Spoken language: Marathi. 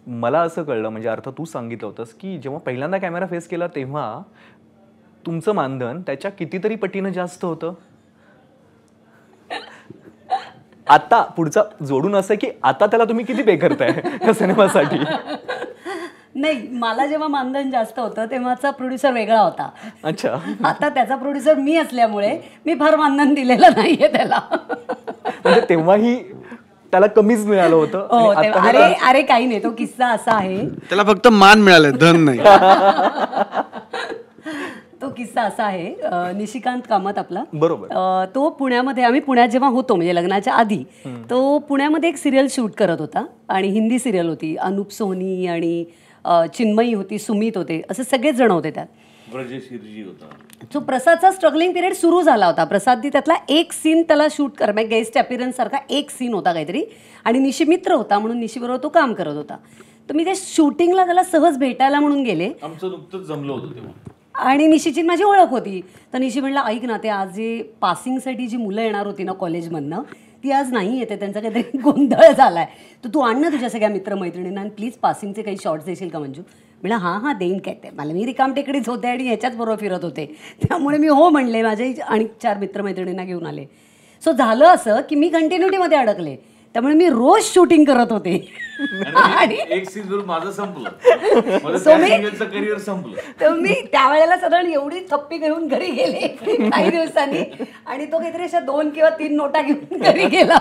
मला असं कळलं, म्हणजे अर्थ तू सांगितलं होतंस की जेव्हा पहिल्यांदा कॅमेरा फेस केला तेव्हा तुमचं मानधन त्याच्या कितीतरी पटीनं जास्त होतं. आता पुढचा जोडून असं की आता त्याला तुम्ही किती पे करताय या सिनेमासाठी? नाही, मला जेव्हा मानधन जास्त होतं तेव्हाचा प्रोड्युसर वेगळा होता. अच्छा. आता त्याचा प्रोड्युसर मी असल्यामुळे मी फार मानधन दिलेलं नाहीये त्याला. म्हणजे तेव्हाही त्याला कमीच मिळालं होतं. हो, आणि आता अरे अरे काही नाही, तो किस्सा असा आहे. त्याला फक्त मान मिळालंय, धन नाही. तो किस्सा असा आहे, निशिकांत कामत आपला, बरोबर. तो पुण्यामध्ये, आम्ही पुण्यात जेव्हा होतो म्हणजे लग्नाच्या आधी, तो पुण्यामध्ये एक सिरियल शूट करत होता आणि हिंदी सिरियल होती. अनुप सोनी आणि चिन्मयी होती, सुमित होते, असे सगळेच जण होते त्यात. सो प्रसादचा स्ट्रगलिंग पिरियड सुरू झाला होता. प्रसादनी त्यातला एक सीन त्याला शूट कर, म्हणजे गेस्ट अपीरन्स सारखा एक सीन होता काहीतरी, आणि निशी मित्र होता म्हणून निशीबरोबर तो काम करत होता. तर मी ते शूटिंगला त्याला सहज भेटायला म्हणून गेले. आमचं नुकतंच जमलं होतं तेव्हा. आणि निशीची माझी ओळख होती. तर निशी म्हणलं, ऐक ना, ते आज जे पासिंगसाठी जी मुलं येणार होती ना कॉलेजमधनं, ती आज नाही येते, त्यांचा काहीतरी गोंधळ झाला आहे, तर तू आण ना तुझ्या सगळ्या मित्रमैत्रिणींना आणि प्लीज पासिंगचे काही शॉर्ट्स देशील का मंजू. म्हणलं हां देईन, काय ते, मला मी रिकामटेकडीच होते आणि ह्याच्याच बरोबर फिरत होते, त्यामुळे मी हो म्हणले. माझ्याही आणि 4 मित्रमैत्रिणींना घेऊन आले. सो झालं असं की मी कंटिन्युटीमध्ये अडकले, त्यामुळे मी रोज शूटिंग करत होते. आणि एक सीझन माझं संपलं, करिअर संपलं. तर मी त्यावेळेला साधारण एवढी थप्पी घेऊन घरी गेले काही दिवसांनी, आणि तो काहीतरी अशा 2 किंवा 3 नोटा घेऊन घरी गेला.